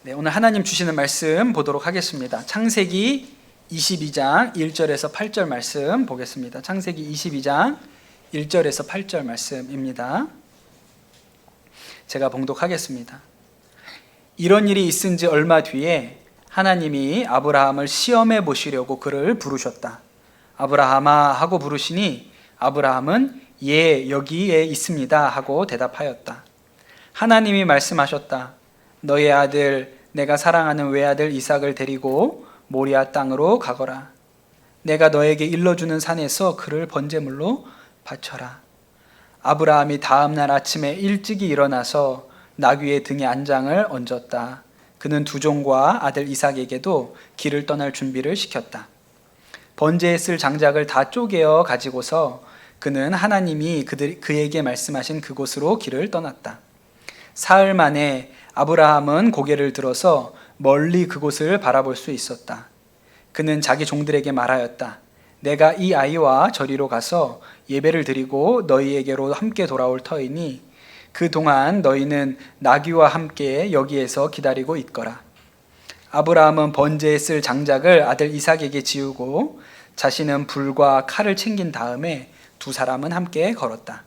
네, 오늘 하나님 주시는 말씀 보도록 하겠습니다. 창세기 22장 1절에서 8절 말씀 보겠습니다. 창세기 22장 1절에서 8절 말씀입니다. 제가 봉독하겠습니다. 이런 일이 있은 지 얼마 뒤에 하나님이 아브라함을 시험해 보시려고 그를 부르셨다. 아브라함아 하고 부르시니 아브라함은 예, 여기에 있습니다 하고 대답하였다. 하나님이 말씀하셨다. 너의 아들 내가 사랑하는 외아들 이삭을 데리고 모리아 땅으로 가거라. 내가 너에게 일러주는 산에서 그를 번제물로 바쳐라. 아브라함이 다음 날 아침에 일찍이 일어나서 나귀의 등에 안장을 얹었다. 그는 두 종과 아들 이삭에게도 길을 떠날 준비를 시켰다. 번제에 쓸 장작을 다 쪼개어 가지고서 그는 하나님이 그에게 말씀하신 그곳으로 길을 떠났다. 사흘 만에 아브라함은 고개를 들어서 멀리 그곳을 바라볼 수 있었다. 그는 자기 종들에게 말하였다. 내가 이 아이와 저리로 가서 예배를 드리고 너희에게로 함께 돌아올 터이니 그동안 너희는 나귀와 함께 여기에서 기다리고 있거라. 아브라함은 번제에 쓸 장작을 아들 이삭에게 지우고 자신은 불과 칼을 챙긴 다음에 두 사람은 함께 걸었다.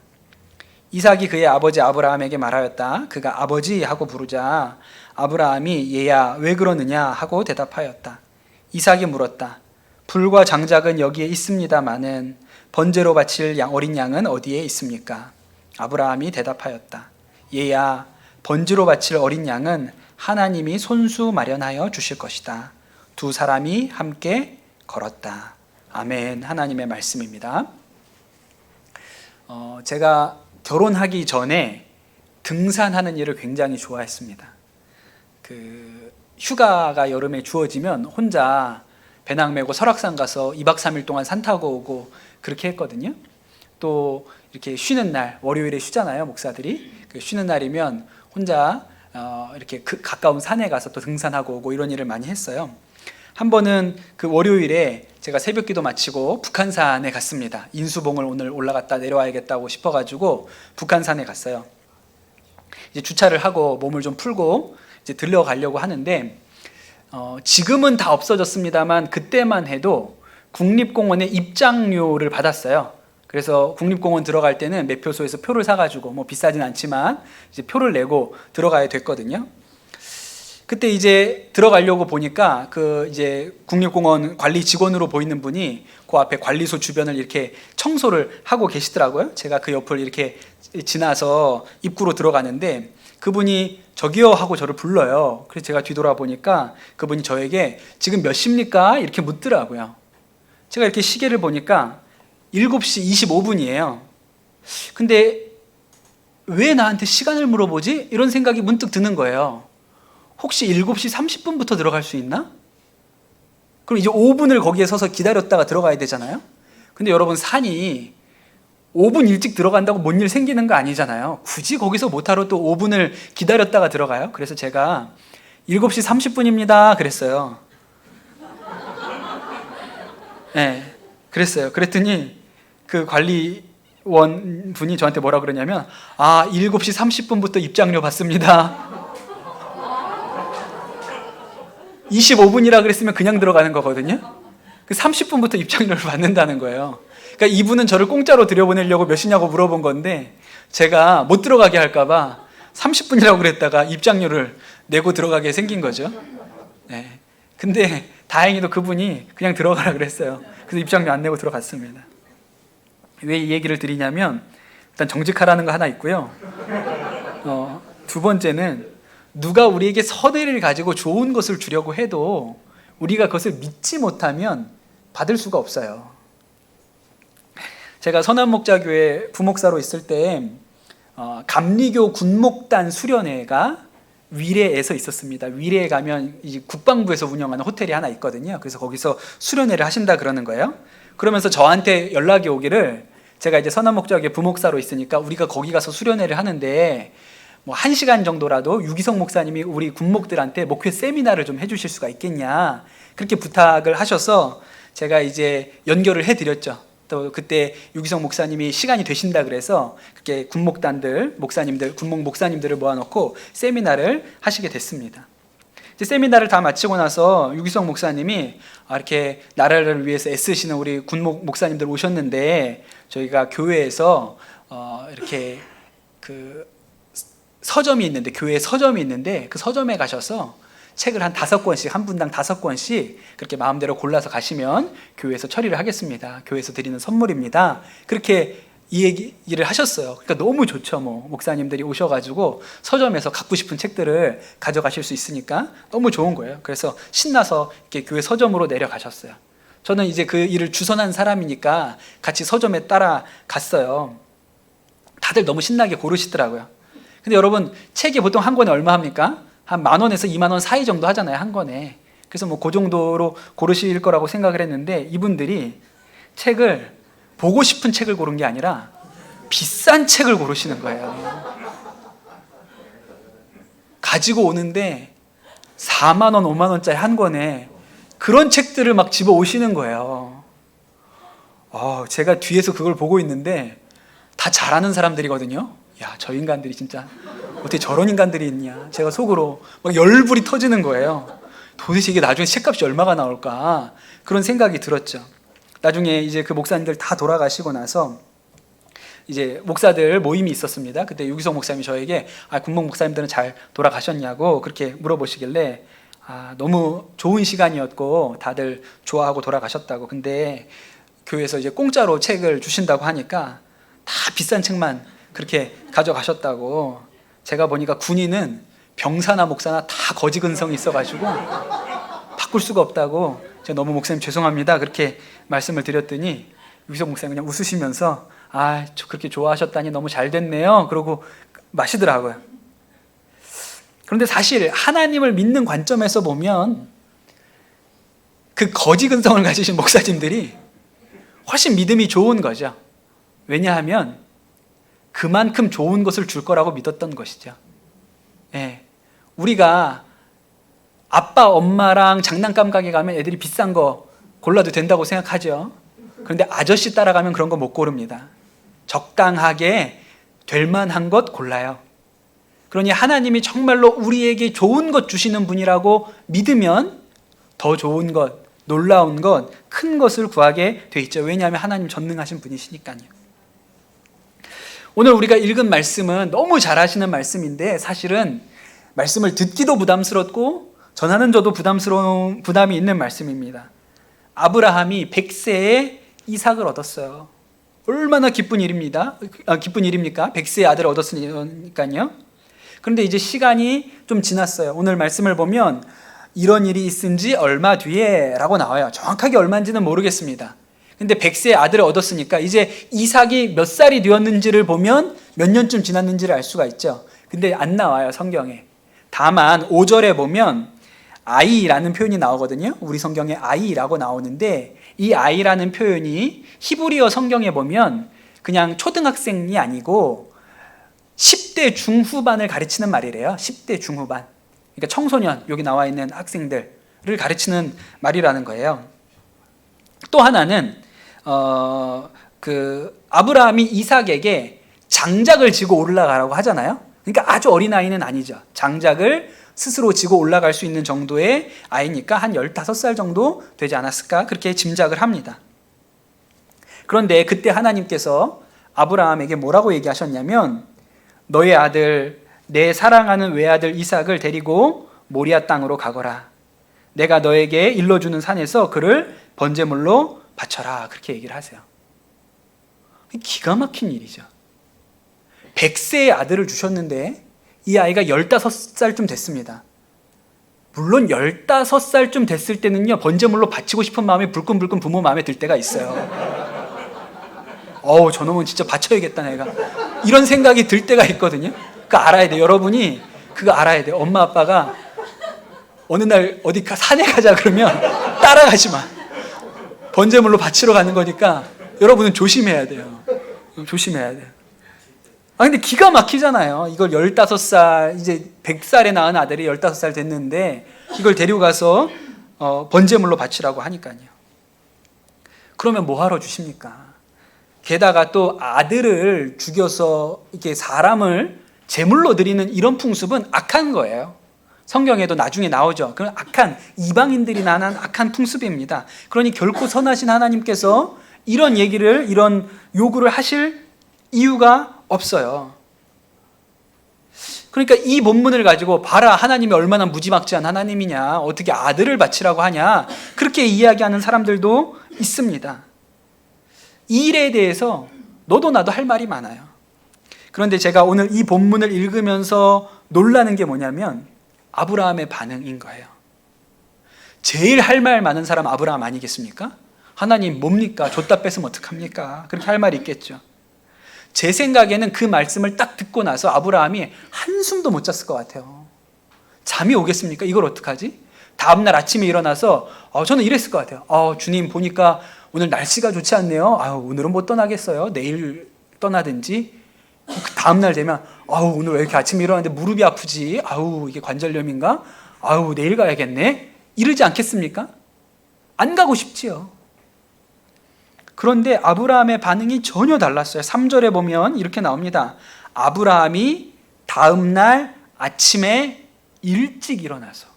이삭이 그의 아버지 아브라함에게 말하였다. 그가 아버지 하고 부르자 아브라함이 얘야 왜 그러느냐 하고 대답하였다. 이삭이 물었다. 불과 장작은 여기에 있습니다마는 번제로 바칠 어린 양은 어디에 있습니까? 아브라함이 대답하였다. 얘야 번제로 바칠 어린 양은 하나님이 손수 마련하여 주실 것이다. 두 사람이 함께 걸었다. 아멘. 하나님의 말씀입니다. 제가 결혼하기 전에 등산하는 일을 굉장히 좋아했습니다. 휴가가 여름에 주어지면 혼자 배낭 메고 설악산 가서 2박 3일 동안 산 타고 오고 그렇게 했거든요. 또 이렇게 쉬는 날, 월요일에 쉬잖아요, 목사들이. 쉬는 날이면 혼자 이렇게 가까운 산에 가서 또 등산하고 오고 이런 일을 많이 했어요. 한 번은 그 월요일에 제가 새벽기도 마치고 북한산에 갔습니다. 인수봉을 오늘 올라갔다 내려와야겠다고 싶어가지고 북한산에 갔어요. 이제 주차를 하고 몸을 좀 풀고 이제 들려가려고 하는데 지금은 다 없어졌습니다만 그때만 해도 국립공원에 입장료를 받았어요. 그래서 국립공원 들어갈 때는 매표소에서 표를 사가지고 뭐 비싸진 않지만 이제 표를 내고 들어가야 됐거든요. 그때 이제 들어가려고 보니까 이제 국립공원 관리 직원으로 보이는 분이 그 앞에 관리소 주변을 이렇게 청소를 하고 계시더라고요. 제가 그 옆을 이렇게 지나서 입구로 들어가는데 그분이 저기요 하고 저를 불러요. 그래서 제가 뒤돌아보니까 그분이 저에게 지금 몇 시입니까? 이렇게 묻더라고요. 제가 이렇게 시계를 보니까 7시 25분이에요. 근데 왜 나한테 시간을 물어보지? 이런 생각이 문득 드는 거예요. 혹시 7시 30분부터 들어갈 수 있나? 그럼 이제 5분을 거기에 서서 기다렸다가 들어가야 되잖아요. 근데 여러분 산이 5분 일찍 들어간다고 뭔 일 생기는 거 아니잖아요. 굳이 거기서 못하러 또 5분을 기다렸다가 들어가요. 그래서 제가 7시 30분입니다 그랬어요. 네, 그랬어요. 그랬더니 그 관리원 분이 저한테 뭐라 그러냐면 7시 30분부터 입장료 받습니다. 25분이라 그랬으면 그냥 들어가는 거거든요. 30분부터 입장료를 받는다는 거예요. 그러니까 이분은 저를 공짜로 들여보내려고 몇 시냐고 물어본 건데 제가 못 들어가게 할까봐 30분이라고 그랬다가 입장료를 내고 들어가게 생긴 거죠. 네. 근데 다행히도 그분이 그냥 들어가라 그랬어요. 그래서 입장료 안 내고 들어갔습니다. 왜 이 얘기를 드리냐면 일단 정직하라는 거 하나 있고요. 두 번째는 누가 우리에게 선의를 가지고 좋은 것을 주려고 해도 우리가 그것을 믿지 못하면 받을 수가 없어요. 제가 선한목자교회 부목사로 있을 때 감리교 군목단 수련회가 위례에서 있었습니다. 위례에 가면 이제 국방부에서 운영하는 호텔이 하나 있거든요. 그래서 거기서 수련회를 하신다 그러는 거예요. 그러면서 저한테 연락이 오기를 제가 이제 선한목자교회 부목사로 있으니까 우리가 거기 가서 수련회를 하는데 뭐 1시간 정도라도 유기성 목사님이 우리 군목들한테 목회 세미나를 좀 해주실 수가 있겠냐 그렇게 부탁을 하셔서 제가 이제 연결을 해드렸죠. 또 그때 유기성 목사님이 시간이 되신다 그래서 그렇게 군목단들 목사님들 군목 목사님들을 모아놓고 세미나를 하시게 됐습니다. 이제 세미나를 다 마치고 나서 유기성 목사님이 이렇게 나라를 위해서 애쓰시는 우리 군목 목사님들 오셨는데 저희가 교회에서 이렇게 그 서점이 있는데, 교회에 서점이 있는데 그 서점에 가셔서 책을 한 5권씩, 한 분당 5권씩 그렇게 마음대로 골라서 가시면 교회에서 처리를 하겠습니다. 교회에서 드리는 선물입니다. 그렇게 이 얘기를 하셨어요. 그러니까 너무 좋죠. 목사님들이 오셔가지고 서점에서 갖고 싶은 책들을 가져가실 수 있으니까 너무 좋은 거예요. 그래서 신나서 이렇게 교회 서점으로 내려가셨어요. 저는 이제 그 일을 주선한 사람이니까 같이 서점에 따라갔어요. 다들 너무 신나게 고르시더라고요. 근데 여러분, 책이 보통 한 권에 얼마 합니까? 한 10,000원에서 20,000원 사이 정도 하잖아요, 한 권에. 그래서 그 정도로 고르실 거라고 생각을 했는데, 이분들이 책을, 보고 싶은 책을 고른 게 아니라 비싼 책을 고르시는 거예요. 가지고 오는데 40,000원, 50,000원짜리 한 권에 그런 책들을 막 집어 오시는 거예요. 제가 뒤에서 그걸 보고 있는데 다 잘하는 사람들이거든요. 야, 저 인간들이 진짜 어떻게 저런 인간들이 있냐. 제가 속으로 막 열불이 터지는 거예요. 도대체 이게 나중에 책값이 얼마가 나올까, 그런 생각이 들었죠. 나중에 이제 그 목사님들 다 돌아가시고 나서 이제 목사들 모임이 있었습니다. 그때 유기성 목사님이 저에게 군목 목사님들은 잘 돌아가셨냐고 그렇게 물어보시길래 너무 좋은 시간이었고 다들 좋아하고 돌아가셨다고. 근데 교회에서 이제 공짜로 책을 주신다고 하니까 다 비싼 책만 그렇게 가져가셨다고. 제가 보니까 군인은 병사나 목사나 다 거지 근성이 있어가지고 바꿀 수가 없다고. 제가 너무 목사님 죄송합니다 그렇게 말씀을 드렸더니 유기성 목사님 그냥 웃으시면서 그렇게 좋아하셨다니 너무 잘 됐네요 그러고 마시더라고요. 그런데 사실 하나님을 믿는 관점에서 보면 그 거지 근성을 가지신 목사님들이 훨씬 믿음이 좋은 거죠. 왜냐하면 그만큼 좋은 것을 줄 거라고 믿었던 것이죠. 우리가 아빠 엄마랑 장난감 가게 가면 애들이 비싼 거 골라도 된다고 생각하죠. 그런데 아저씨 따라가면 그런 거 못 고릅니다. 적당하게 될 만한 것 골라요. 그러니 하나님이 정말로 우리에게 좋은 것 주시는 분이라고 믿으면 더 좋은 것, 놀라운 것, 큰 것을 구하게 돼 있죠. 왜냐하면 하나님 전능하신 분이시니까요. 오늘 우리가 읽은 말씀은 너무 잘하시는 말씀인데 사실은 말씀을 듣기도 부담스럽고 전하는 저도 부담이 있는 말씀입니다. 아브라함이 100세에 이삭을 얻었어요. 얼마나 기쁜 일입니까? 100세의 아들을 얻었으니까요. 그런데 이제 시간이 좀 지났어요. 오늘 말씀을 보면 이런 일이 있은 지 얼마 뒤에 라고 나와요. 정확하게 얼마인지는 모르겠습니다. 근데 100세의 아들을 얻었으니까 이제 이삭이 몇 살이 되었는지를 보면 몇 년쯤 지났는지를 알 수가 있죠. 근데 안 나와요, 성경에. 다만 5절에 보면 아이라는 표현이 나오거든요. 우리 성경에 아이라고 나오는데 이 아이라는 표현이 히브리어 성경에 보면 그냥 초등학생이 아니고 10대 중후반을 가르치는 말이래요. 10대 중후반. 그러니까 청소년, 여기 나와 있는 학생들을 가르치는 말이라는 거예요. 또 하나는 아브라함이 이삭에게 장작을 지고 올라가라고 하잖아요. 그러니까 아주 어린 아이는 아니죠. 장작을 스스로 지고 올라갈 수 있는 정도의 아이니까 한 15살 정도 되지 않았을까 그렇게 짐작을 합니다. 그런데 그때 하나님께서 아브라함에게 뭐라고 얘기하셨냐면 너의 아들, 내 사랑하는 외아들 이삭을 데리고 모리아 땅으로 가거라. 내가 너에게 일러주는 산에서 그를 번제물로 바쳐라. 그렇게 얘기를 하세요. 기가 막힌 일이죠. 100세의 아들을 주셨는데 이 아이가 15살쯤 됐습니다. 물론 15살쯤 됐을 때는요, 번제물로 바치고 싶은 마음이 불끈불끈 부모 마음에 들 때가 있어요. 저놈은 진짜 바쳐야겠다 내가, 이런 생각이 들 때가 있거든요. 그거 알아야 돼요. 여러분이 그거 알아야 돼요. 엄마 아빠가 어느 날 어디 산에 가자 그러면 따라가지 마. 번제물로 바치러 가는 거니까 여러분은 조심해야 돼요. 조심해야 돼요. 근데 기가 막히잖아요. 이걸 15살, 이제 100살에 낳은 아들이 15살 됐는데 이걸 데리고 가서 번제물로 바치라고 하니까요. 그러면 뭐하러 주십니까? 게다가 또 아들을 죽여서 이렇게 사람을 제물로 드리는 이런 풍습은 악한 거예요. 성경에도 나중에 나오죠. 그건 악한 이방인들이 나는 악한 풍습입니다. 그러니 결코 선하신 하나님께서 이런 얘기를, 이런 요구를 하실 이유가 없어요. 그러니까 이 본문을 가지고 봐라, 하나님이 얼마나 무지막지한 하나님이냐, 어떻게 아들을 바치라고 하냐, 그렇게 이야기하는 사람들도 있습니다. 이 일에 대해서 너도 나도 할 말이 많아요. 그런데 제가 오늘 이 본문을 읽으면서 놀라는 게 뭐냐면 아브라함의 반응인 거예요. 제일 할 말 많은 사람 아브라함 아니겠습니까? 하나님 뭡니까? 줬다 뺏으면 어떡합니까? 그렇게 할 말이 있겠죠. 제 생각에는 그 말씀을 딱 듣고 나서 아브라함이 한숨도 못 잤을 것 같아요. 잠이 오겠습니까? 이걸 어떡하지? 다음날 아침에 일어나서 저는 이랬을 것 같아요. 주님 보니까 오늘 날씨가 좋지 않네요. 오늘은 못 떠나겠어요. 내일 떠나든지. 다음날 되면 오늘 왜 이렇게 아침에 일어났는데 무릎이 아프지? 이게 관절염인가? 내일 가야겠네. 이러지 않겠습니까? 안 가고 싶지요. 그런데 아브라함의 반응이 전혀 달랐어요. 3절에 보면 이렇게 나옵니다. 아브라함이 다음날 아침에 일찍 일어나서,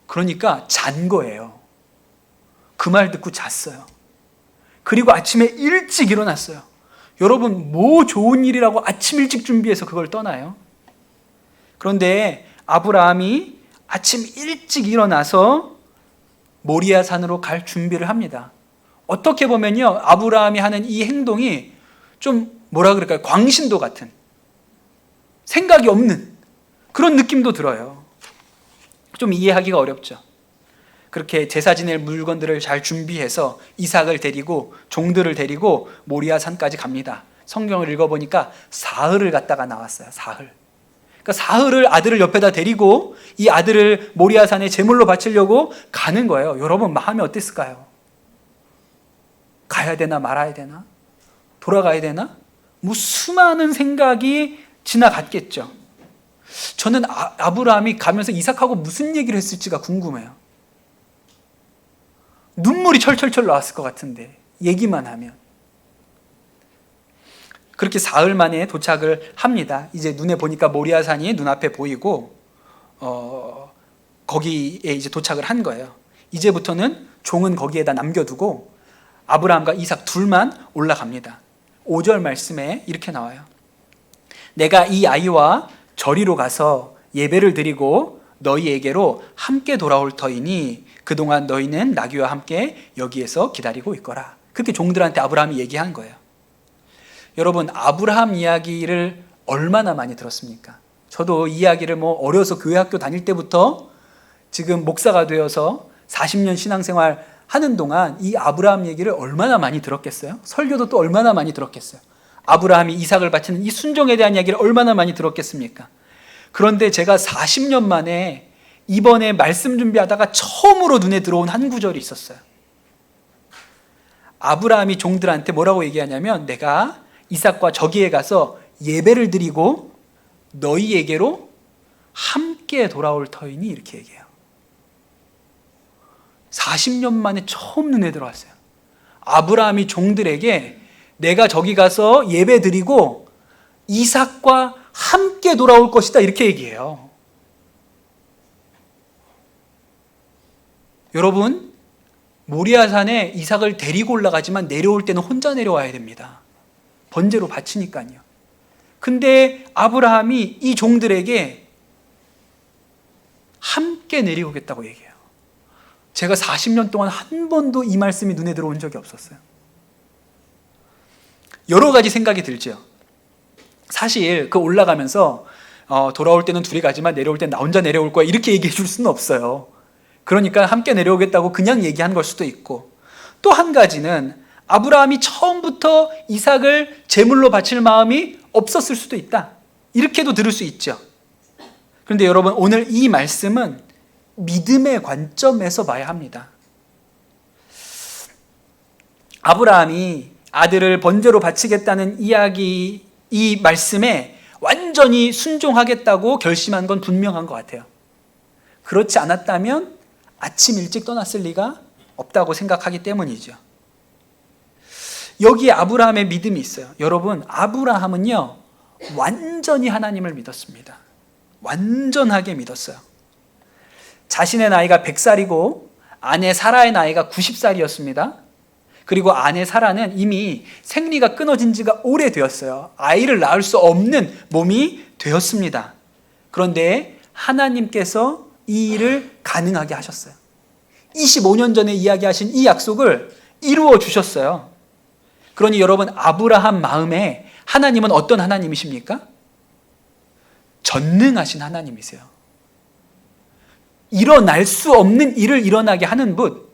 그러니까 잔 거예요. 그 말 듣고 잤어요. 그리고 아침에 일찍 일어났어요. 여러분, 뭐 좋은 일이라고 아침 일찍 준비해서 그걸 떠나요? 그런데 아브라함이 아침 일찍 일어나서 모리아 산으로 갈 준비를 합니다. 어떻게 보면요, 아브라함이 하는 이 행동이 좀 뭐라 그럴까요? 광신도 같은, 생각이 없는 그런 느낌도 들어요. 좀 이해하기가 어렵죠. 그렇게 제사 지낼 물건들을 잘 준비해서 이삭을 데리고, 종들을 데리고 모리아 산까지 갑니다. 성경을 읽어보니까 사흘을 갔다가 나왔어요. 사흘. 그러니까 사흘을 아들을 옆에다 데리고 이 아들을 모리아 산에 제물로 바치려고 가는 거예요. 여러분 마음이 어땠을까요? 가야 되나 말아야 되나? 돌아가야 되나? 뭐 수많은 생각이 지나갔겠죠. 저는 아브라함이 가면서 이삭하고 무슨 얘기를 했을지가 궁금해요. 눈물이 철철철 나왔을 것 같은데, 얘기만 하면. 그렇게 사흘 만에 도착을 합니다. 이제 눈에 보니까 모리아산이 눈앞에 보이고 거기에 이제 도착을 한 거예요. 이제부터는 종은 거기에다 남겨두고 아브라함과 이삭 둘만 올라갑니다. 5절 말씀에 이렇게 나와요. 내가 이 아이와 저리로 가서 예배를 드리고 너희에게로 함께 돌아올 터이니 그동안 너희는 나귀와 함께 여기에서 기다리고 있거라. 그렇게 종들한테 아브라함이 얘기한 거예요. 여러분, 아브라함 이야기를 얼마나 많이 들었습니까? 저도 이 이야기를 어려서 교회 학교 다닐 때부터 지금 목사가 되어서 40년 신앙생활 하는 동안 이 아브라함 얘기를 얼마나 많이 들었겠어요? 설교도 또 얼마나 많이 들었겠어요? 아브라함이 이삭을 바치는 이 순종에 대한 이야기를 얼마나 많이 들었겠습니까? 그런데 제가 40년 만에 이번에 말씀 준비하다가 처음으로 눈에 들어온 한 구절이 있었어요. 아브라함이 종들한테 뭐라고 얘기하냐면 내가 이삭과 저기에 가서 예배를 드리고 너희에게로 함께 돌아올 터이니 이렇게 얘기해요. 40년 만에 처음 눈에 들어왔어요. 아브라함이 종들에게 내가 저기 가서 예배 드리고 이삭과 함께 돌아올 것이다 이렇게 얘기해요. 여러분, 모리아산에 이삭을 데리고 올라가지만 내려올 때는 혼자 내려와야 됩니다. 번제로 바치니까요. 근데 아브라함이 이 종들에게 함께 내려오겠다고 얘기해요. 제가 40년 동안 한 번도 이 말씀이 눈에 들어온 적이 없었어요. 여러 가지 생각이 들죠. 사실 그 올라가면서 돌아올 때는 둘이 가지만 내려올 때는 나 혼자 내려올 거야 이렇게 얘기해 줄 수는 없어요. 그러니까 함께 내려오겠다고 그냥 얘기한 걸 수도 있고, 또 한 가지는 아브라함이 처음부터 이삭을 제물로 바칠 마음이 없었을 수도 있다 이렇게도 들을 수 있죠. 그런데 여러분, 오늘 이 말씀은 믿음의 관점에서 봐야 합니다. 아브라함이 아들을 번제로 바치겠다는 이야기, 이 말씀에 완전히 순종하겠다고 결심한 건 분명한 것 같아요. 그렇지 않았다면 아침 일찍 떠났을 리가 없다고 생각하기 때문이죠. 여기에 아브라함의 믿음이 있어요. 여러분, 아브라함은요 완전히 하나님을 믿었습니다. 완전하게 믿었어요. 자신의 나이가 100살이고 아내 사라의 나이가 90살이었습니다. 그리고 아내 사라는 이미 생리가 끊어진 지가 오래되었어요. 아이를 낳을 수 없는 몸이 되었습니다. 그런데 하나님께서 이 일을 가능하게 하셨어요. 25년 전에 이야기하신 이 약속을 이루어 주셨어요. 그러니 여러분, 아브라함 마음에 하나님은 어떤 하나님이십니까? 전능하신 하나님이세요. 일어날 수 없는 일을 일어나게 하는 분,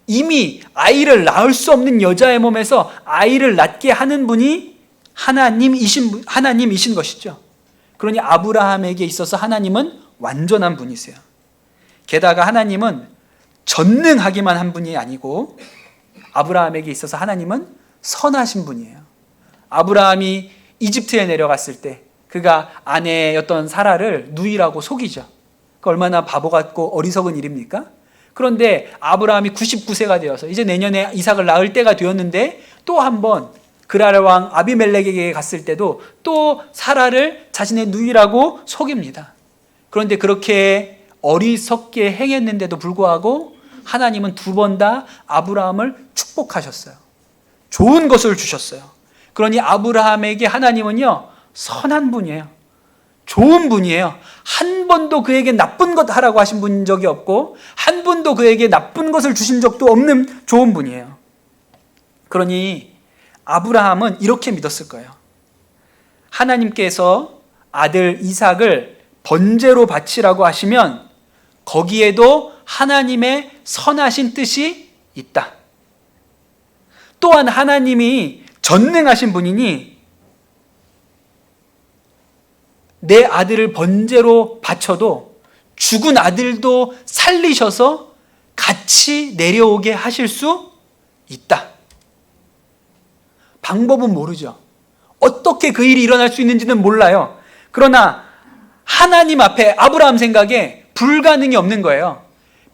이미 아이를 낳을 수 없는 여자의 몸에서 아이를 낳게 하는 분이 하나님이신 것이죠. 그러니 아브라함에게 있어서 하나님은 완전한 분이세요. 게다가 하나님은 전능하기만 한 분이 아니고 아브라함에게 있어서 하나님은 선하신 분이에요. 아브라함이 이집트에 내려갔을 때 그가 아내였던 사라를 누이라고 속이죠. 그 얼마나 바보 같고 어리석은 일입니까? 그런데 아브라함이 99세가 되어서 이제 내년에 이삭을 낳을 때가 되었는데 또 한 번 그랄 왕 아비멜렉에게 갔을 때도 또 사라를 자신의 누이라고 속입니다. 그런데 그렇게 어리석게 행했는데도 불구하고 하나님은 두 번 다 아브라함을 축복하셨어요. 좋은 것을 주셨어요. 그러니 아브라함에게 하나님은요, 선한 분이에요. 좋은 분이에요. 한 번도 그에게 나쁜 것 하라고 하신 분 적이 없고 한 번도 그에게 나쁜 것을 주신 적도 없는 좋은 분이에요. 그러니 아브라함은 이렇게 믿었을 거예요. 하나님께서 아들 이삭을 번제로 바치라고 하시면 거기에도 하나님의 선하신 뜻이 있다. 또한 하나님이 전능하신 분이니 내 아들을 번제로 바쳐도 죽은 아들도 살리셔서 같이 내려오게 하실 수 있다. 방법은 모르죠. 어떻게 그 일이 일어날 수 있는지는 몰라요. 그러나 하나님 앞에 아브라함 생각에 불가능이 없는 거예요.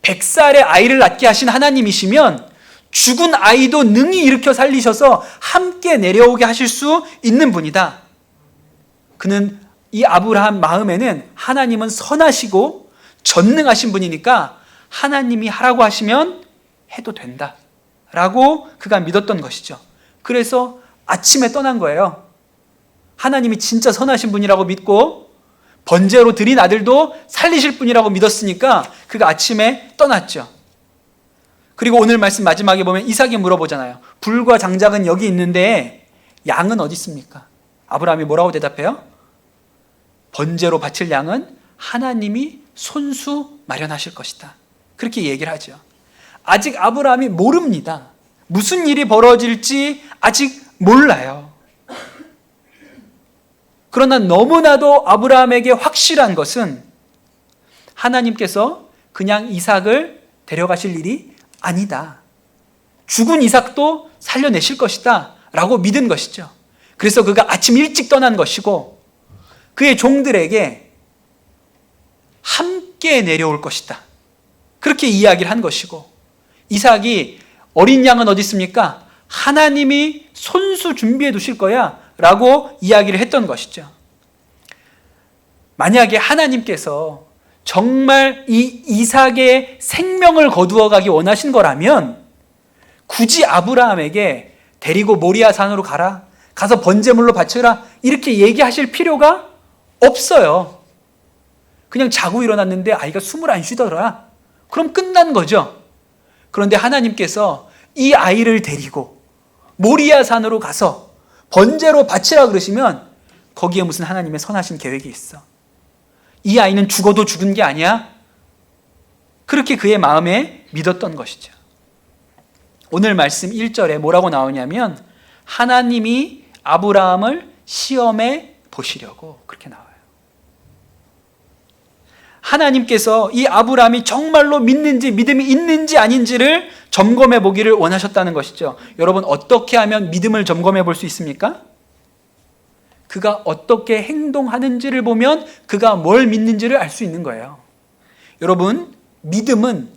100살의 아이를 낳게 하신 하나님이시면 죽은 아이도 능히 일으켜 살리셔서 함께 내려오게 하실 수 있는 분이다. 그는 이 아브라함 마음에는 하나님은 선하시고 전능하신 분이니까 하나님이 하라고 하시면 해도 된다 라고 그가 믿었던 것이죠. 그래서 아침에 떠난 거예요. 하나님이 진짜 선하신 분이라고 믿고 번제로 드린 아들도 살리실 분이라고 믿었으니까 그가 아침에 떠났죠. 그리고 오늘 말씀 마지막에 보면 이삭이 물어보잖아요. 불과 장작은 여기 있는데 양은 어디 있습니까? 아브라함이 뭐라고 대답해요? 번제로 바칠 양은 하나님이 손수 마련하실 것이다. 그렇게 얘기를 하죠. 아직 아브라함이 모릅니다. 무슨 일이 벌어질지 아직 몰라요. 그러나 너무나도 아브라함에게 확실한 것은 하나님께서 그냥 이삭을 데려가실 일이 아니다. 죽은 이삭도 살려내실 것이다 라고 믿은 것이죠. 그래서 그가 아침 일찍 떠난 것이고 그의 종들에게 함께 내려올 것이다. 그렇게 이야기를 한 것이고 이삭이 어린 양은 어디 있습니까? 하나님이 손수 준비해 두실 거야 라고 이야기를 했던 것이죠. 만약에 하나님께서 정말 이 이삭의 생명을 거두어 가기 원하신 거라면 굳이 아브라함에게 데리고 모리아 산으로 가서 번제물로 바쳐라 이렇게 얘기하실 필요가 없어요. 그냥 자고 일어났는데 아이가 숨을 안 쉬더라. 그럼 끝난 거죠. 그런데 하나님께서 이 아이를 데리고 모리아 산으로 가서 번제로 바치라 그러시면 거기에 무슨 하나님의 선하신 계획이 있어. 이 아이는 죽어도 죽은 게 아니야. 그렇게 그의 마음에 믿었던 것이죠. 오늘 말씀 1절에 뭐라고 나오냐면 하나님이 아브라함을 시험해 보시려고 그렇게 나와요. 하나님께서 이 아브라함이 정말로 믿는지 믿음이 있는지 아닌지를 점검해 보기를 원하셨다는 것이죠. 여러분, 어떻게 하면 믿음을 점검해 볼 수 있습니까? 그가 어떻게 행동하는지를 보면 그가 뭘 믿는지를 알 수 있는 거예요. 여러분, 믿음은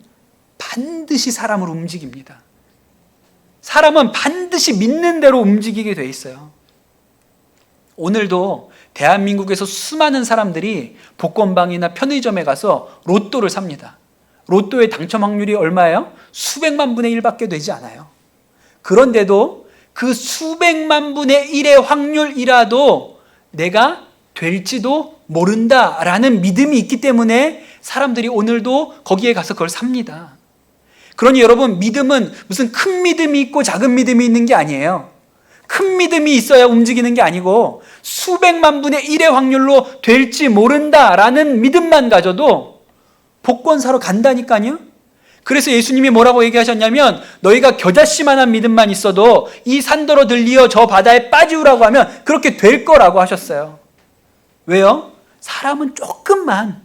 반드시 사람을 움직입니다. 사람은 반드시 믿는 대로 움직이게 돼 있어요. 오늘도 대한민국에서 수많은 사람들이 복권방이나 편의점에 가서 로또를 삽니다. 로또의 당첨 확률이 얼마예요? 수백만 분의 1밖에 되지 않아요. 그런데도 그 수백만 분의 1의 확률이라도 내가 될지도 모른다라는 믿음이 있기 때문에 사람들이 오늘도 거기에 가서 그걸 삽니다. 그러니 여러분, 믿음은 무슨 큰 믿음이 있고 작은 믿음이 있는 게 아니에요. 큰 믿음이 있어야 움직이는 게 아니고 수백만 분의 1의 확률로 될지 모른다라는 믿음만 가져도 복권 사러 간다니까요. 그래서 예수님이 뭐라고 얘기하셨냐면, 너희가 겨자씨만한 믿음만 있어도 이 산더러 들리어 저 바다에 빠지우라고 하면 그렇게 될 거라고 하셨어요. 왜요? 사람은 조금만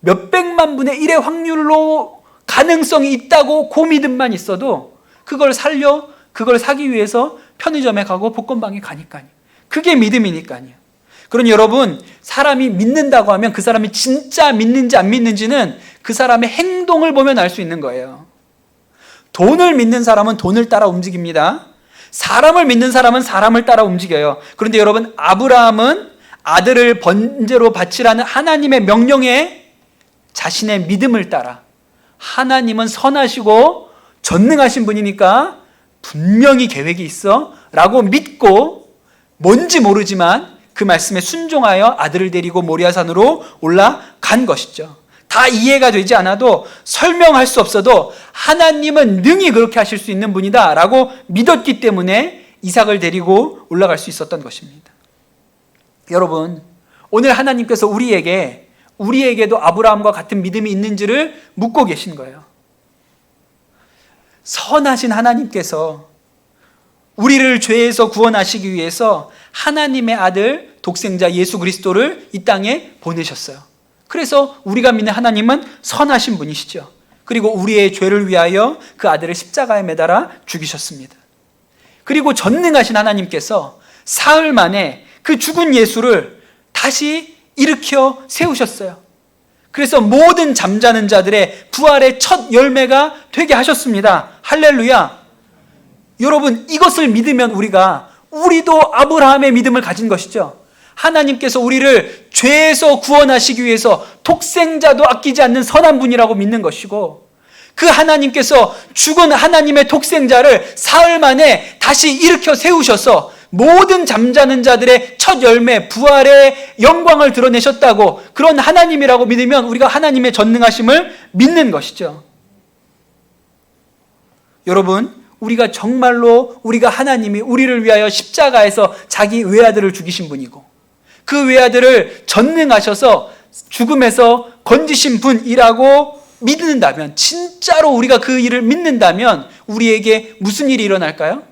몇백만 분의 1의 확률로 가능성이 있다고 그 믿음만 있어도 그걸 사기 위해서 편의점에 가고 복권방에 가니까요. 그게 믿음이니까요. 그러니 여러분, 사람이 믿는다고 하면 그 사람이 진짜 믿는지 안 믿는지는 그 사람의 행동을 보면 알 수 있는 거예요. 돈을 믿는 사람은 돈을 따라 움직입니다. 사람을 믿는 사람은 사람을 따라 움직여요. 그런데 여러분, 아브라함은 아들을 번제로 바치라는 하나님의 명령에 자신의 믿음을 따라, 하나님은 선하시고 전능하신 분이니까 분명히 계획이 있어 라고 믿고 뭔지 모르지만 그 말씀에 순종하여 아들을 데리고 모리아산으로 올라간 것이죠. 다 이해가 되지 않아도, 설명할 수 없어도 하나님은 능히 그렇게 하실 수 있는 분이다 라고 믿었기 때문에 이삭을 데리고 올라갈 수 있었던 것입니다. 여러분, 오늘 하나님께서 우리에게도 아브라함과 같은 믿음이 있는지를 묻고 계신 거예요. 선하신 하나님께서 우리를 죄에서 구원하시기 위해서 하나님의 아들 독생자 예수 그리스도를 이 땅에 보내셨어요. 그래서 우리가 믿는 하나님은 선하신 분이시죠. 그리고 우리의 죄를 위하여 그 아들을 십자가에 매달아 죽이셨습니다. 그리고 전능하신 하나님께서 사흘 만에 그 죽은 예수를 다시 일으켜 세우셨어요. 그래서 모든 잠자는 자들의 부활의 첫 열매가 되게 하셨습니다. 할렐루야. 여러분, 이것을 믿으면 우리도 아브라함의 믿음을 가진 것이죠. 하나님께서 우리를 죄에서 구원하시기 위해서 독생자도 아끼지 않는 선한 분이라고 믿는 것이고, 그 하나님께서 죽은 하나님의 독생자를 사흘 만에 다시 일으켜 세우셔서 모든 잠자는 자들의 첫 열매, 부활의 영광을 드러내셨다고, 그런 하나님이라고 믿으면 우리가 하나님의 전능하심을 믿는 것이죠. 여러분, 우리가 정말로 하나님이 우리를 위하여 십자가에서 자기 외아들을 죽이신 분이고, 그 외아들을 전능하셔서 죽음에서 건지신 분이라고 믿는다면, 진짜로 우리가 그 일을 믿는다면 우리에게 무슨 일이 일어날까요?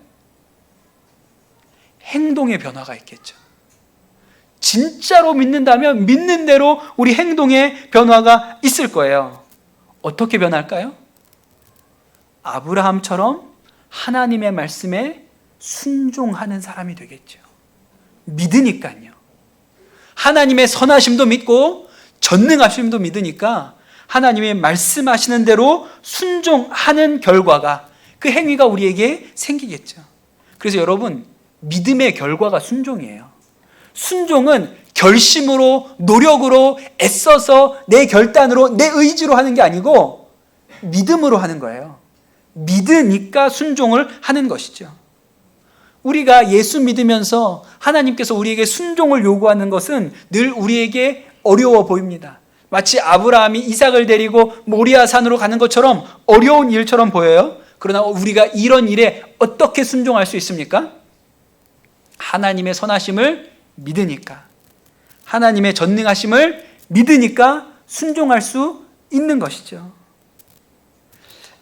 행동의 변화가 있겠죠. 진짜로 믿는다면 믿는 대로 우리 행동의 변화가 있을 거예요. 어떻게 변할까요? 아브라함처럼 하나님의 말씀에 순종하는 사람이 되겠죠. 믿으니까요. 하나님의 선하심도 믿고 전능하심도 믿으니까 하나님의 말씀하시는 대로 순종하는 결과가, 그 행위가 우리에게 생기겠죠. 그래서 여러분, 믿음의 결과가 순종이에요. 순종은 결심으로, 노력으로, 애써서, 내 결단으로, 내 의지로 하는 게 아니고 믿음으로 하는 거예요. 믿으니까 순종을 하는 것이죠. 우리가 예수 믿으면서 하나님께서 우리에게 순종을 요구하는 것은 늘 우리에게 어려워 보입니다. 마치 아브라함이 이삭을 데리고 모리아 산으로 가는 것처럼 어려운 일처럼 보여요. 그러나 우리가 이런 일에 어떻게 순종할 수 있습니까? 하나님의 선하심을 믿으니까, 하나님의 전능하심을 믿으니까 순종할 수 있는 것이죠.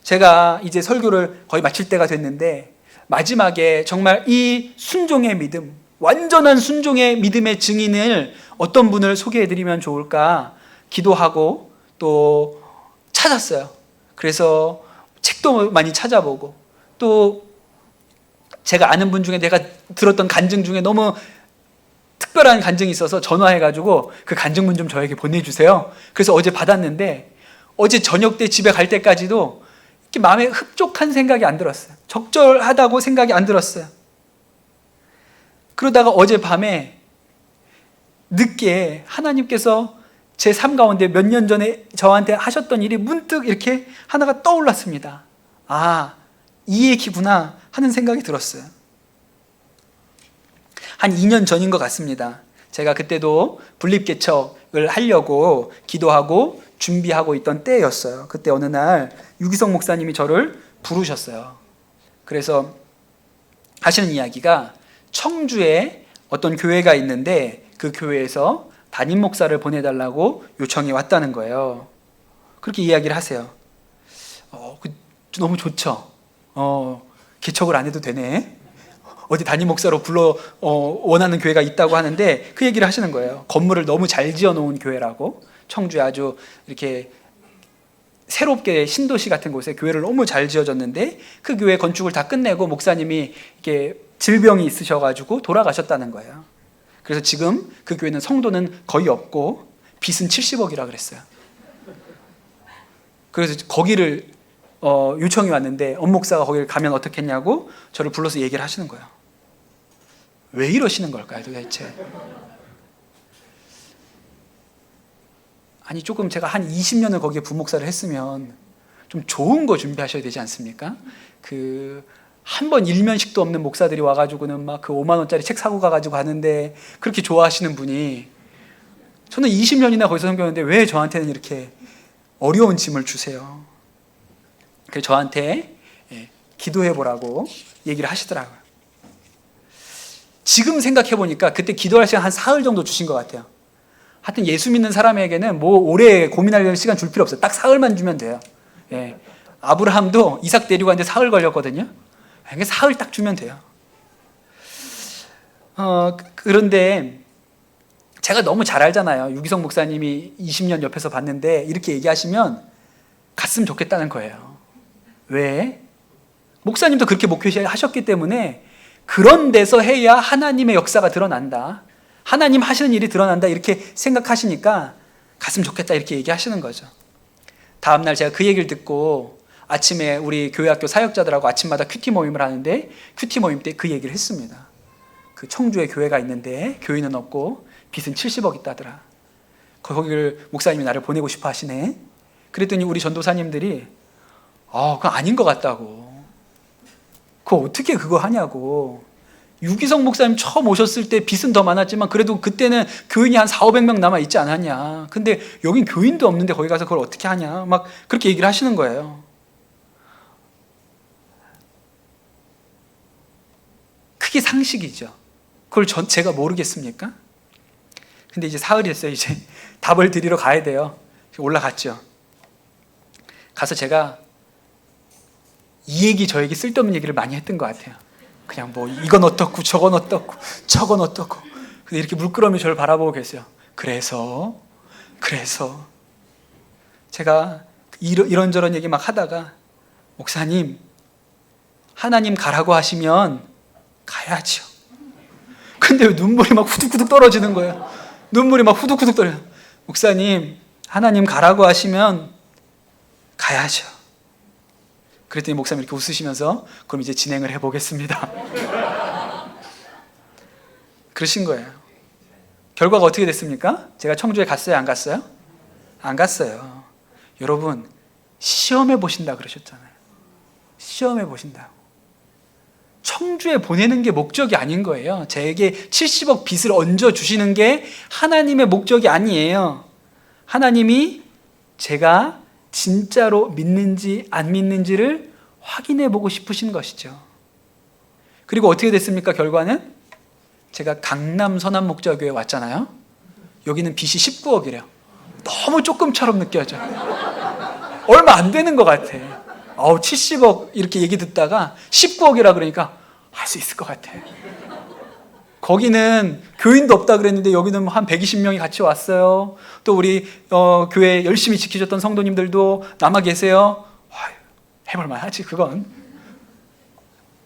제가 이제 설교를 거의 마칠 때가 됐는데, 마지막에 정말 이 순종의 믿음, 완전한 순종의 믿음의 증인을 어떤 분을 소개해드리면 좋을까 기도하고 또 찾았어요. 그래서 책도 많이 찾아보고, 또 제가 아는 분 중에 내가 들었던 간증 중에 너무 특별한 간증이 있어서 전화해가지고 그 간증문 좀 저에게 보내주세요. 그래서 어제 받았는데, 어제 저녁 때 집에 갈 때까지도 이렇게 마음에 흡족한 생각이 안 들었어요. 적절하다고 생각이 안 들었어요. 그러다가 어젯밤에 늦게 하나님께서 제 삶 가운데 몇 년 전에 저한테 하셨던 일이 문득 이렇게 하나가 떠올랐습니다. 아, 이 얘기구나 하는 생각이 들었어요. 한 2년 전인 것 같습니다. 제가 그때도 분립개척을 하려고 기도하고 준비하고 있던 때였어요. 그때 어느 날 유기성 목사님이 저를 부르셨어요. 그래서 하시는 이야기가 청주에 어떤 교회가 있는데 그 교회에서 담임 목사를 보내달라고 요청이 왔다는 거예요. 그렇게 이야기를 하세요. 너무 좋죠. 개척을 안 해도 되네. 어디 담임 목사로 원하는 교회가 있다고 하는데 그 얘기를 하시는 거예요. 건물을 너무 잘 지어놓은 교회라고. 청주에 아주 이렇게 새롭게 신도시 같은 곳에 교회를 너무 잘 지어졌는데 그 교회 건축을 다 끝내고 목사님이 이렇게 질병이 있으셔가지고 돌아가셨다는 거예요. 그래서 지금 그 교회는 성도는 거의 없고 빚은 70억이라 그랬어요. 그래서 거기를 요청이 왔는데 엄 목사가 거기를 가면 어떻겠냐고 저를 불러서 얘기를 하시는 거예요. 왜 이러시는 걸까요, 도대체? 아니, 조금 제가 한 20년을 거기에 부목사를 했으면 좀 좋은 거 준비하셔야 되지 않습니까? 한 번 일면식도 없는 목사들이 와가지고는 막 그 5만 원짜리 책 사고 가가지고 가는데 그렇게 좋아하시는 분이, 저는 20년이나 거기서 섬겼는데 왜 저한테는 이렇게 어려운 짐을 주세요? 그래서 저한테 기도해보라고 얘기를 하시더라고요. 지금 생각해보니까 그때 기도할 시간 한 사흘 정도 주신 것 같아요. 하여튼 예수 믿는 사람에게는 뭐 오래 고민할 시간 줄 필요 없어요. 딱 사흘만 주면 돼요. 아브라함도 이삭 데리고 왔는데 사흘 걸렸거든요. 그러니까 사흘 딱 주면 돼요. 그런데 제가 너무 잘 알잖아요. 유기성 목사님이 20년 옆에서 봤는데 이렇게 얘기하시면 갔으면 좋겠다는 거예요. 왜? 목사님도 그렇게 목회하셨기 때문에 그런 데서 해야 하나님의 역사가 드러난다, 하나님 하시는 일이 드러난다, 이렇게 생각하시니까 갔으면 좋겠다 이렇게 얘기하시는 거죠. 다음날 제가 그 얘기를 듣고 아침에 우리 교회학교 사역자들하고 아침마다 큐티 모임을 하는데 큐티 모임 때 그 얘기를 했습니다. 그 청주에 교회가 있는데 교인은 없고 빚은 70억 있다더라. 거기를 목사님이 나를 보내고 싶어 하시네. 그랬더니 우리 전도사님들이 그거 아닌 것 같다고. 그거 어떻게 그거 하냐고. 유기성 목사님 처음 오셨을 때 빚은 더 많았지만 그래도 그때는 교인이 한 400~500명 남아있지 않았냐. 근데 여긴 교인도 없는데 거기 가서 그걸 어떻게 하냐. 막 그렇게 얘기를 하시는 거예요. 그게 상식이죠. 그걸 제가 모르겠습니까? 근데 이제 사흘이 됐어요. 이제 답을 드리러 가야 돼요. 올라갔죠. 가서 제가 이 얘기 저 얘기 쓸데없는 얘기를 많이 했던 것 같아요. 그냥 뭐 이건 어떻고 저건 어떻고 저건 어떻고. 근데 이렇게 물끄러미 저를 바라보고 계세요. 그래서 제가 이런저런 얘기 막 하다가, 목사님, 하나님 가라고 하시면 가야죠. 근데 눈물이 막 후둑후둑 떨어지는 거예요. 눈물이 막 후둑후둑 떨어져요. 목사님, 하나님 가라고 하시면 가야죠. 그랬더니 목사님 이렇게 웃으시면서 그럼 이제 진행을 해보겠습니다. 그러신 거예요. 결과가 어떻게 됐습니까? 제가 청주에 갔어요? 안 갔어요? 안 갔어요. 여러분, 시험해 보신다 그러셨잖아요. 시험해 보신다고. 청주에 보내는 게 목적이 아닌 거예요. 제게 70억 빚을 얹어주시는 게 하나님의 목적이 아니에요. 하나님이 제가 진짜로 믿는지 안 믿는지를 확인해 보고 싶으신 것이죠. 그리고 어떻게 됐습니까? 결과는 제가 강남 서남목자교회 왔잖아요. 여기는 빚이 19억이래요. 너무 조금처럼 느껴져. 얼마 안 되는 것 같아. 70억 이렇게 얘기 듣다가 19억이라 그러니까 할 수 있을 것 같아. 거기는 교인도 없다 그랬는데 여기는 한 120명이 같이 왔어요. 또 우리 교회 열심히 지키셨던 성도님들도 남아 계세요. 해볼만 하지 그건.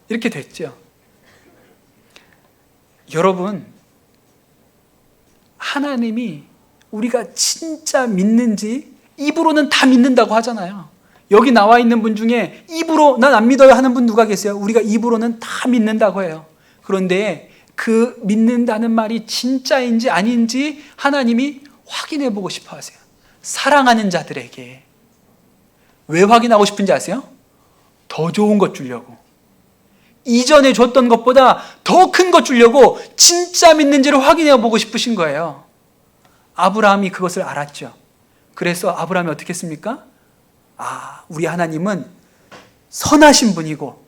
이렇게 됐죠. 여러분, 하나님이 우리가 진짜 믿는지, 입으로는 다 믿는다고 하잖아요. 여기 나와 있는 분 중에 입으로 난 안 믿어요 하는 분 누가 계세요? 우리가 입으로는 다 믿는다고 해요. 그런데 그 믿는다는 말이 진짜인지 아닌지 하나님이 확인해 보고 싶어 하세요. 사랑하는 자들에게. 왜 확인하고 싶은지 아세요? 더 좋은 것 주려고. 이전에 줬던 것보다 더 큰 것 주려고 진짜 믿는지를 확인해 보고 싶으신 거예요. 아브라함이 그것을 알았죠. 그래서 아브라함이 어떻게 했습니까? 우리 하나님은 선하신 분이고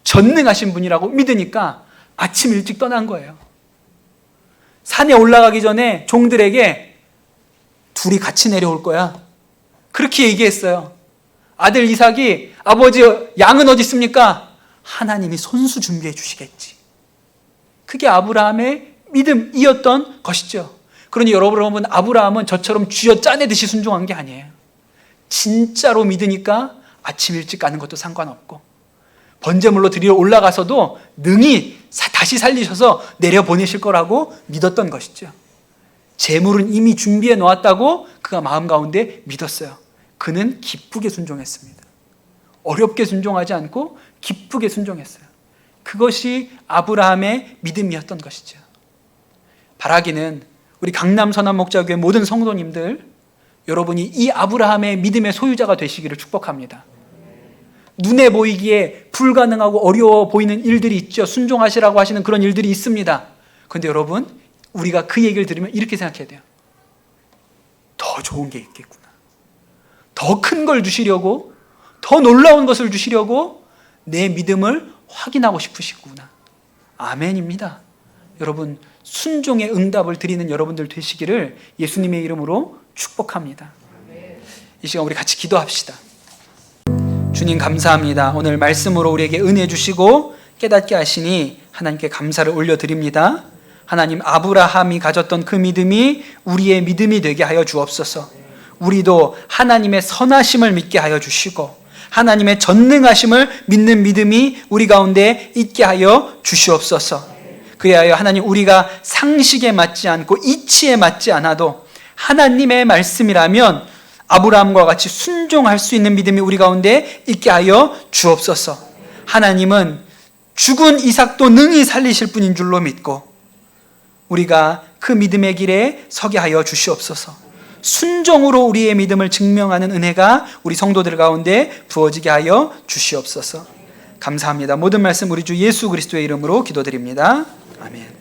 전능하신 분이라고 믿으니까 아침 일찍 떠난 거예요. 산에 올라가기 전에 종들에게 둘이 같이 내려올 거야. 그렇게 얘기했어요. 아들 이삭이 아버지 양은 어디 있습니까? 하나님이 손수 준비해 주시겠지. 그게 아브라함의 믿음이었던 것이죠. 그러니 여러분, 아브라함은 저처럼 쥐어 짜내듯이 순종한 게 아니에요. 진짜로 믿으니까 아침 일찍 가는 것도 상관없고 번제물로 드리러 올라가서도 능히 다시 살리셔서 내려보내실 거라고 믿었던 것이죠. 제물은 이미 준비해 놓았다고 그가 마음 가운데 믿었어요. 그는 기쁘게 순종했습니다. 어렵게 순종하지 않고 기쁘게 순종했어요. 그것이 아브라함의 믿음이었던 것이죠. 바라기는 우리 강남 선한목자교회 모든 성도님들, 여러분이 이 아브라함의 믿음의 소유자가 되시기를 축복합니다. 눈에 보이기에 불가능하고 어려워 보이는 일들이 있죠. 순종하시라고 하시는 그런 일들이 있습니다. 그런데 여러분, 우리가 그 얘기를 들으면 이렇게 생각해야 돼요. 더 좋은 게 있겠구나. 더 큰 걸 주시려고, 더 놀라운 것을 주시려고 내 믿음을 확인하고 싶으시구나. 아멘입니다. 여러분, 순종의 응답을 드리는 여러분들 되시기를 예수님의 이름으로 축복합니다. 이 시간 우리 같이 기도합시다. 주님 감사합니다. 오늘 말씀으로 우리에게 은혜 주시고 깨닫게 하시니 하나님께 감사를 올려드립니다. 하나님, 아브라함이 가졌던 그 믿음이 우리의 믿음이 되게 하여 주옵소서. 우리도 하나님의 선하심을 믿게 하여 주시고 하나님의 전능하심을 믿는 믿음이 우리 가운데 있게 하여 주시옵소서. 그리하여 하나님, 우리가 상식에 맞지 않고 이치에 맞지 않아도 하나님의 말씀이라면 아브라함과 같이 순종할 수 있는 믿음이 우리 가운데 있게 하여 주옵소서. 하나님은 죽은 이삭도 능히 살리실 분인 줄로 믿고 우리가 그 믿음의 길에 서게 하여 주시옵소서. 순종으로 우리의 믿음을 증명하는 은혜가 우리 성도들 가운데 부어지게 하여 주시옵소서. 감사합니다. 모든 말씀 우리 주 예수 그리스도의 이름으로 기도드립니다. 아멘.